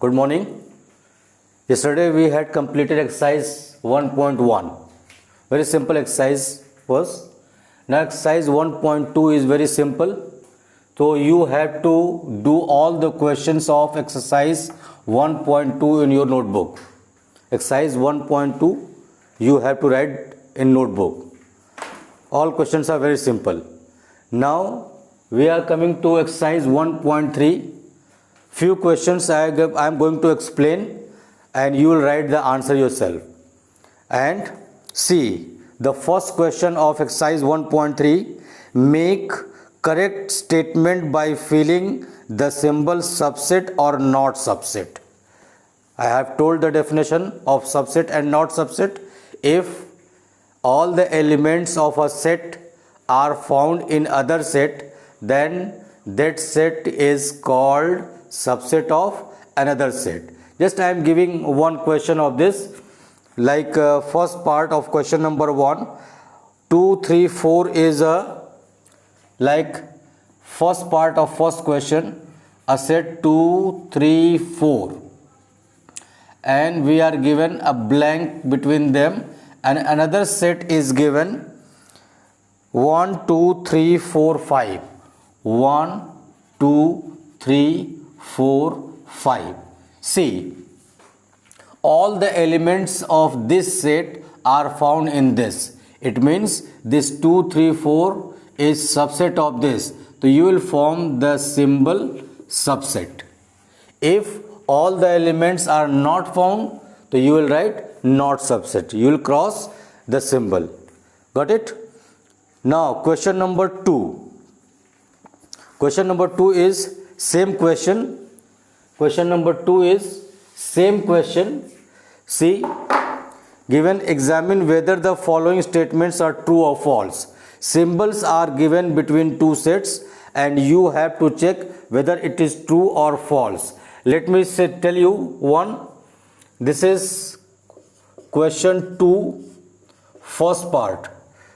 Good morning. Yesterday we had completed exercise 1.1. Very simple exercise was. Now exercise 1.2 is very simple. So you have to do all the questions of exercise 1.2 in your notebook. Exercise 1.2 you have to write in notebook. All questions are very simple. Now we are coming to exercise 1.3. Few questions I am going to explain and you will write the answer yourself. And see, the first question of exercise 1.3, make correct statement by filling the symbol subset or not subset. I have told the definition of subset and not subset. If all the elements of a set are found in other set, then that set is called subset of another set. Just I am giving one question of this, like first part of question number 1, 2, 3, 4 is a, like first part of first question, a set 2, 3, 4, and we are given a blank between them, and another set is given 1, 2, 3, 4, 5. 1, 2, 3, 4, 5. See, all the elements of this set are found in this. It means this 2, 3, 4 is subset of this. So you will form the symbol subset. If all the elements are not found, so you will write not subset. You will cross the symbol. Got it? Now question number 2. Question number 2 is same question. Question number 2 is same question. See, given examine whether the following statements are true or false. Symbols are given between two sets and you have to check whether it is true or false. Let me tell you one. This is question 2 first part.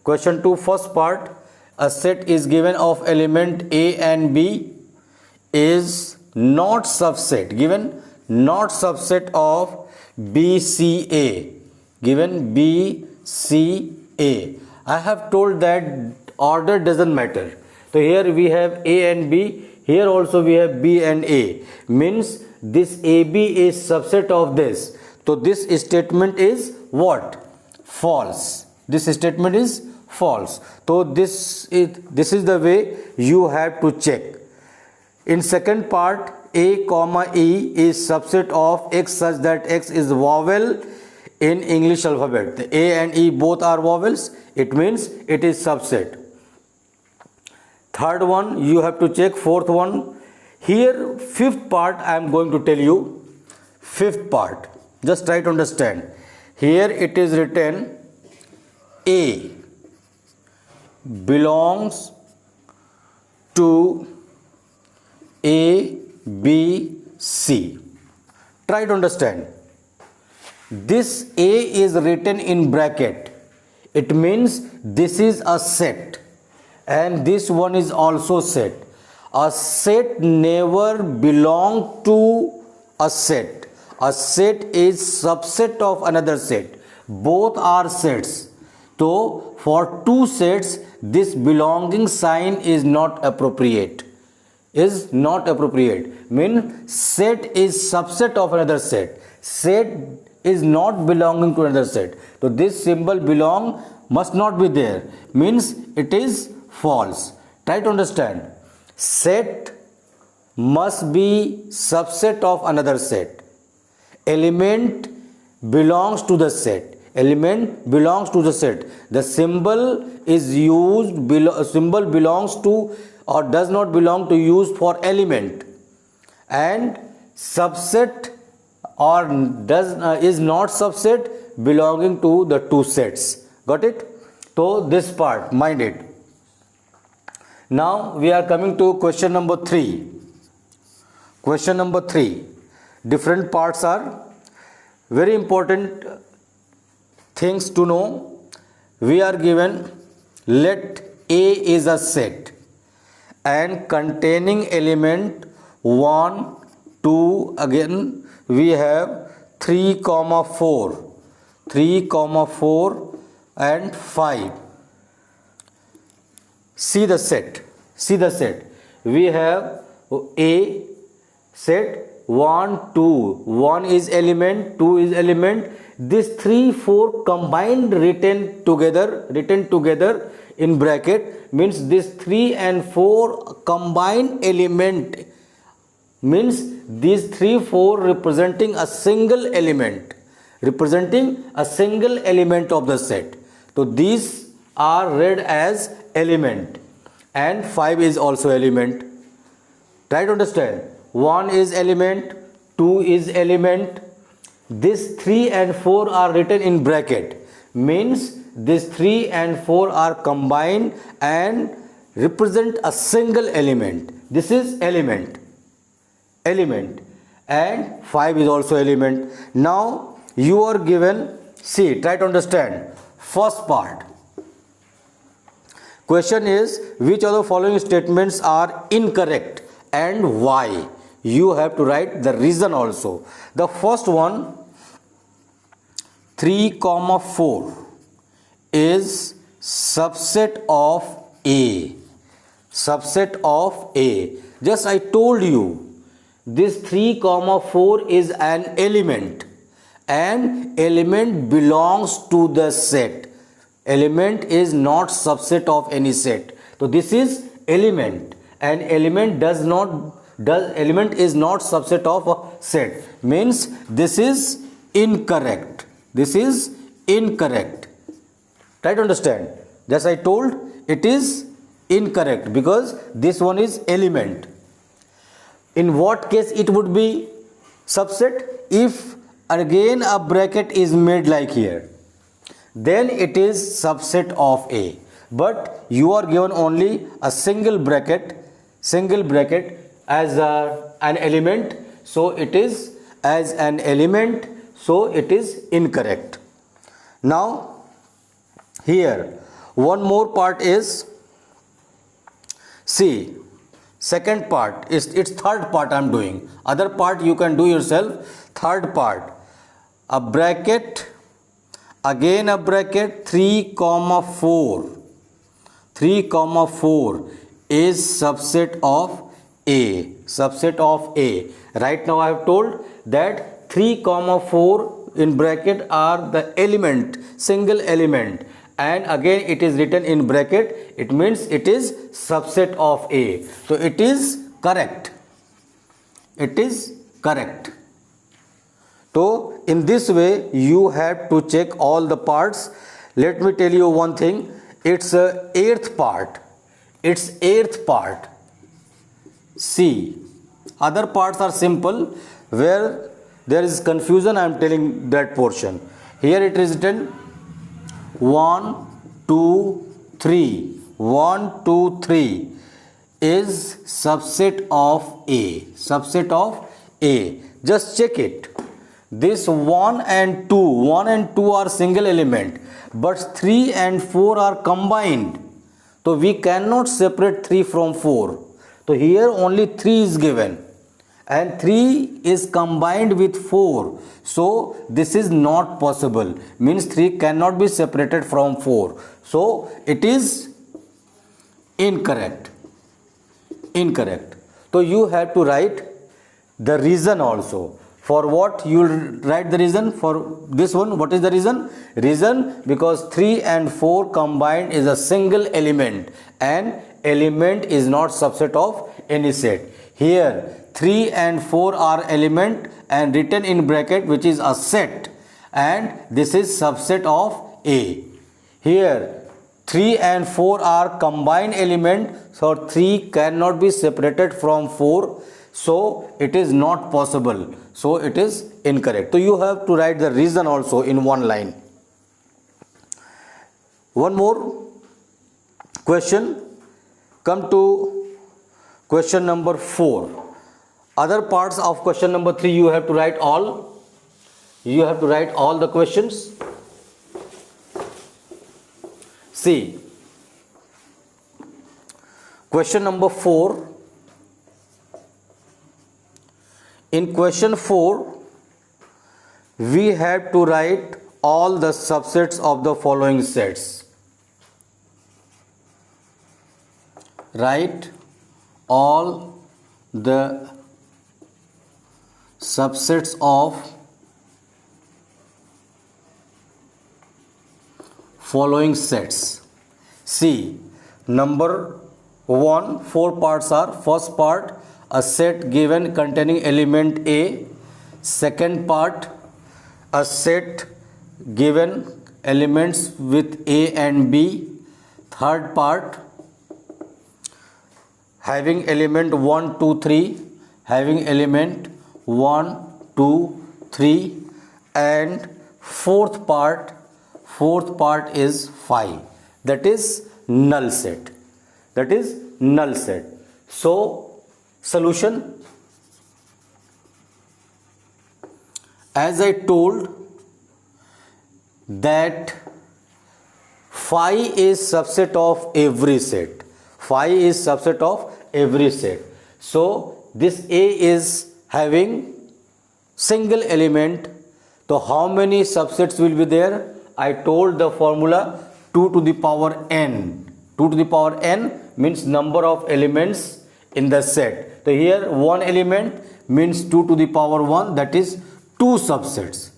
Question 2 first part, a set is given of element A and B is not subset, given not subset of BCA, given BCA. I have told that order doesn't matter. So here we have A and B, here also we have B and A, means this AB is subset of this. So this statement is what? False. This statement is false. So this is the way you have to check. In second part, A comma E is subset of X such that X is vowel in English alphabet. The A and E both are vowels. It means it is subset. Third one you have to check. Fourth one. Here fifth part I am going to tell you. Fifth part. Just try to understand. Here it is written A belongs to A, B, C. Try to understand. This A is written in bracket. It means this is a set and this one is also set. A set never belongs to a set. A set is subset of another set. Both are sets. So for two sets, this belonging sign is not appropriate. Is not appropriate. Means set is subset of another set. Set is not belonging to another set. So this symbol belong must not be there. Means it is false. Try to understand. Set must be subset of another set. Element belongs to the set. Element belongs to the set. The symbol is used, symbol belongs to or does not belong to use for element, and subset or is not subset belonging to the two sets. Got it? So this part, mind it. Now we are coming to question number 3. Question number 3. Different parts are very important things to know. We are given, let A is a set and containing element 1, 2, again we have 3 comma 4, 3 comma 4 and 5. See the set, see the set. We have A set 1, 2, 1 is element, 2 is element. This 3, 4 combined written together in bracket means this 3 and 4 combined element means these 3, 4 representing a single element of the set. So these are read as element, and 5 is also element. Try to understand. 1 is element, 2 is element. This 3 and 4 are written in bracket means this 3 and 4 are combined and represent a single element. This is element, and 5 is also element. Now you are given, see, try to understand. First part, question is which of the following statements are incorrect and why. You have to write the reason also. The first one, 3 comma 4 is subset of A. Subset of A. Just I told you this 3 comma 4 is an element, and element belongs to the set. Element is not subset of any set. So this is element, and element is not subset of a set, means this is incorrect. This is incorrect. Try to understand. Just I told it is incorrect because this one is element. In what case it would be subset? If again a bracket is made like here, then it is subset of A. But you are given only a single bracket as an element, so it is as an element, so it is incorrect. Now here one more part is, see, second part is, it's third part I am doing. Other part you can do yourself. Third part, a bracket, again a bracket, 3 comma 4 is subset of A. Subset of A. Right now I have told that 3 comma 4 in bracket are the element, single element, and again it is written in bracket, it means it is subset of A. So it is correct. It is correct. So in this way you have to check all the parts. Let me tell you one thing, it's eighth part. It's eighth part. See, other parts are simple. Where there is confusion, I am telling that portion. Here it is written 1, 2, 3. 1, 2, 3 is subset of A. Subset of A. Just check it. This 1 and 2 are single element, but 3 and 4 are combined. So we cannot separate 3 from 4. So here only 3 is given, and 3 is combined with 4. So this is not possible. Means 3 cannot be separated from 4. So it is incorrect. Incorrect. So you have to write the reason also. For what you will write the reason for this one? What is the reason? Reason because 3 and 4 combined is a single element, and element is not subset of any set. Here 3 and 4 are element and written in bracket, which is a set, and this is subset of A. Here 3 and 4 are combined element, so 3 cannot be separated from 4. So it is not possible. So it is incorrect. So you have to write the reason also in one line. One more question. Come to question number 4. Other parts of question number 3 you have to write all. You have to write all the questions. See, question number 4. In question 4, we have to write all the subsets of the following sets. Write all the subsets of following sets. See, number 1, 4 parts are: first part, a set given containing element A; second part, a set given elements with A and B; third part, having element 1, 2, 3, having element 1, 2, 3, and fourth part is 5. That is null set. That is null set. So solution, as I told that phi is subset of every set. Phi is subset of every set. So this A is having single element. So how many subsets will be there? I told the formula 2 to the power n. 2 to the power n means number of elements in the set. So here one element means 2 to the power 1, that is 2 subsets.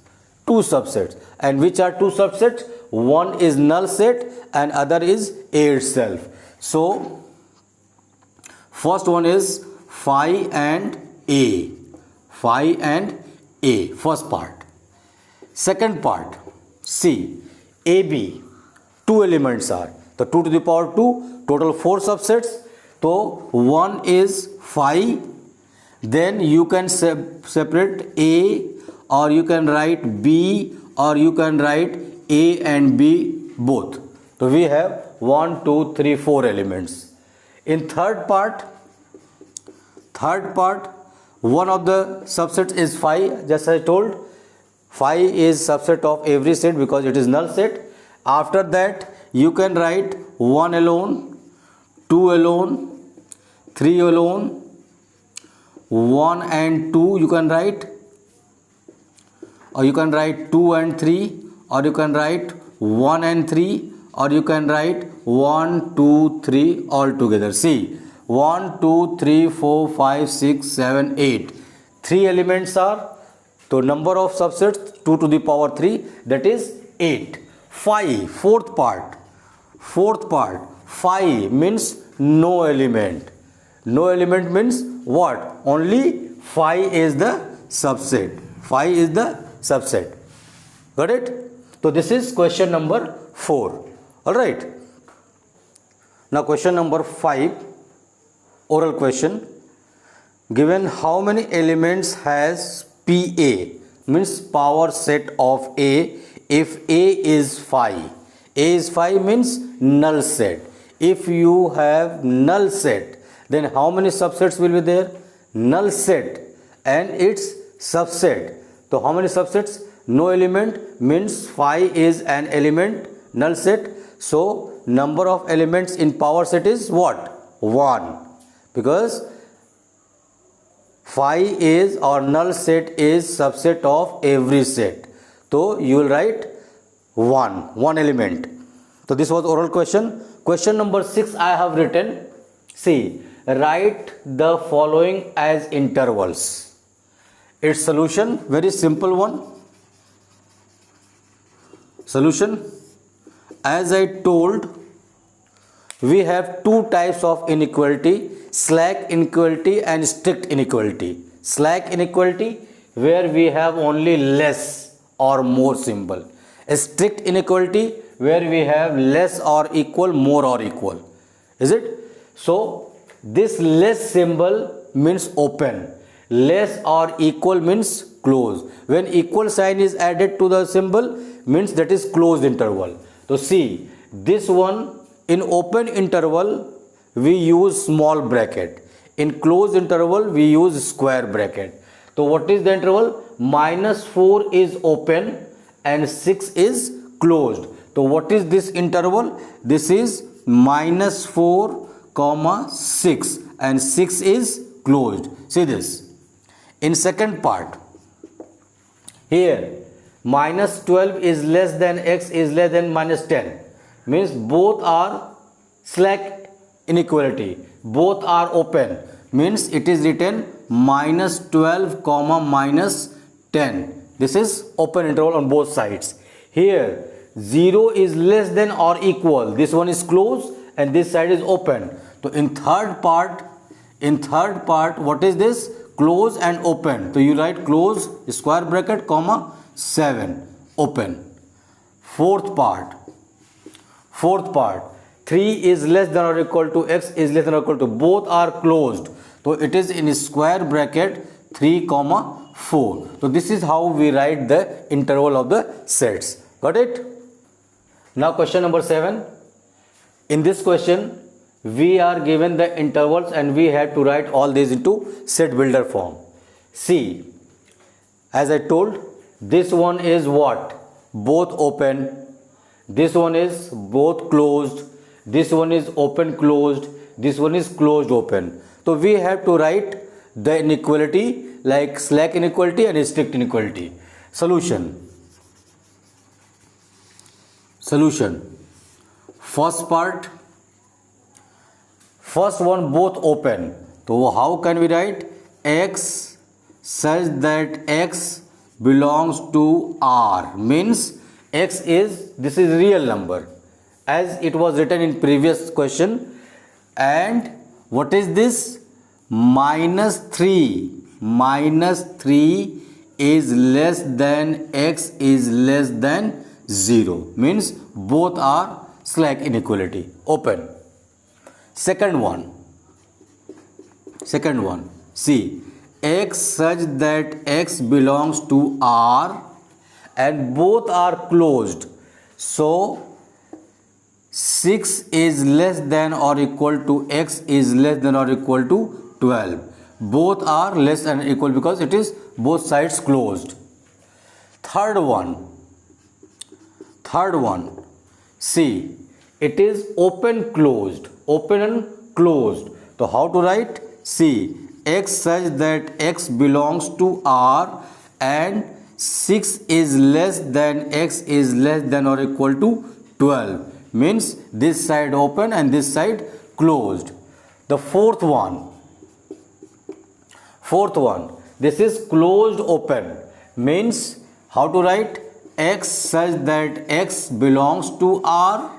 2 subsets. And which are 2 subsets? One is null set and other is A itself. So first one is phi and A. Phi and A, first part. Second part, see, AB, 2 elements are. So 2 to the power 2, total 4 subsets. So one is phi, then you can separate A, or you can write B, or you can write A and B both. So we have 1, 2, 3, 4 elements. In third part, one of the subsets is phi. Just as I told, phi is subset of every set because it is null set. After that, you can write 1 alone, 2 alone, 3 alone, 1 and 2 you can write, or you can write 2 and 3, or you can write 1 and 3, or you can write 1, 2, 3 all together. See, 1, 2, 3, 4, 5, 6, 7, 8. 3 elements are, so number of subsets 2 to the power 3, that is 8. Phi, fourth part, phi means no element. No element means what? Only phi is the subset. Phi is the subset. Got it? So this is question number 4. Alright. Now question number 5, oral question. Given how many elements has PA, means power set of A, if A is phi. A is phi means null set. If you have null set, then how many subsets will be there? Null set and its subset. So how many subsets? No element means phi is an element, null set. So number of elements in power set is what? 1. Because phi is, or null set is subset of every set. So you will write 1 element. So this was oral question. Question number 6 I have written. See, write the following as intervals. Its solution, very simple one. Solution, as I told, we have 2 types of inequality: slack inequality and strict inequality. Slack inequality, where we have only less or more symbol. A strict inequality, where we have less or equal, more or equal. Is it? So this less symbol means open, less or equal means close. When equal sign is added to the symbol, means that is closed interval. So see, this one, in open interval we use small bracket, in closed interval we use square bracket. So what is the interval? -4 is open and 6 is closed. So what is this interval? This is -4, 6, and 6 is closed. See this. In second part, here minus 12 is less than x is less than minus 10, means both are slack inequality, both are open, means it is written minus 12 comma minus 10. This is open interval on both sides. Here 0 is less than or equal, this one is closed and this side is open. So in third part what is this? Close and open. So you write close square bracket comma 7 open. Fourth part 3 is less than or equal to x is less than or equal to, both are closed, so it is in square bracket 3 comma 4. So this is how we write the interval of the sets. Got it? Now question number 7. In this question we are given the intervals and we have to write all these into set builder form. See, as I told, this one is what? Both open. This one is both closed. This one is open closed. This one is closed open. So we have to write the inequality like slack inequality and strict inequality. Solution. First part, first one both open. So how can we write? X such that x belongs to R, means x is, this is real number as it was written in previous question, and what is this? Minus 3 is less than x is less than 0, means both are slack inequality, open. Second one, see, x such that x belongs to R and both are closed, so 6 is less than or equal to x is less than or equal to 12, both are less than or equal because it is both sides closed. Third one, see, it is open closed, open and closed. So how to write? See, x such that x belongs to R and 6 is less than x is less than or equal to 12, means this side open and this side closed. The fourth one, this is closed open, means how to write? X such that x belongs to R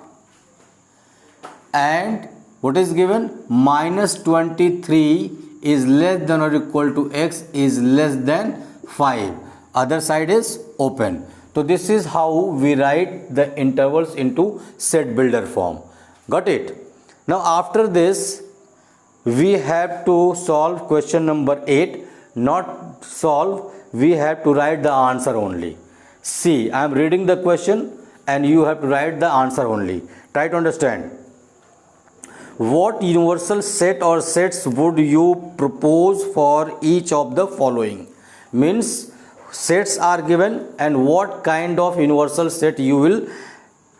and what is given? Minus 23 is less than or equal to x is less than 5, other side is open. So this is how we write the intervals into set builder form. Got it? Now after this we have to solve question number 8. Not solve, we have to write the answer only. See, I am reading the question and you have to write the answer only. Try to understand. What universal set or sets would you propose for each of the following? Means sets are given and what kind of universal set you will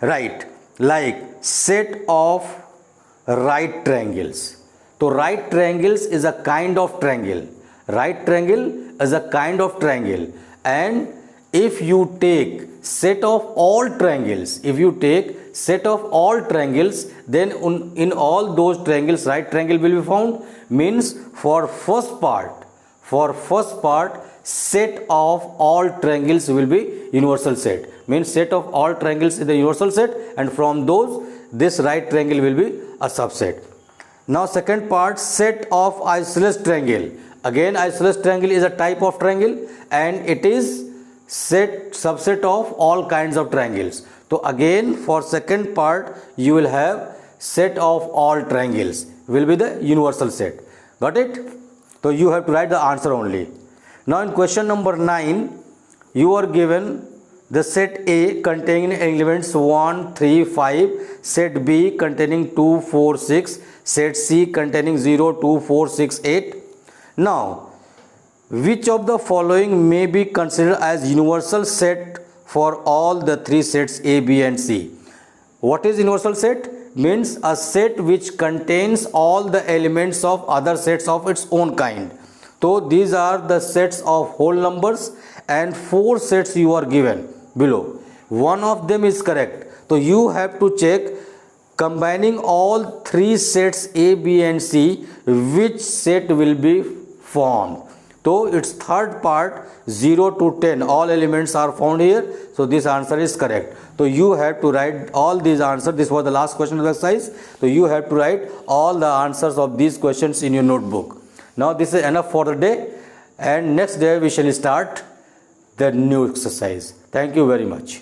write, like set of right triangles. So right triangles is a kind of triangle, and if you take set of all triangles, then in all those triangles right triangle will be found. Means for first part set of all triangles will be universal set, means set of all triangles is the universal set, and from those this right triangle will be a subset. Now second part, set of isosceles triangle. Again isosceles triangle is a type of triangle and it is subset of all kinds of triangles. So again for second part you will have set of all triangles will be the universal set. Got it? So you have to write the answer only. Now in question number 9 you are given the set A containing elements 1, 3, 5, set B containing 2, 4, 6, set C containing 0, 2, 4, 6, 8. Now which of the following may be considered as universal set for all the three sets A, B and C? What is universal set? Means a set which contains all the elements of other sets of its own kind. So these are the sets of whole numbers and 4 sets you are given below. One of them is correct. So you have to check combining all 3 sets A, B and C, which set will be formed. So its third part 0 to 10 all elements are found here. So this answer is correct. So you have to write all these answers. This was the last question of the exercise. So you have to write all the answers of these questions in your notebook. Now this is enough for the day, and next day we shall start the new exercise. Thank you very much.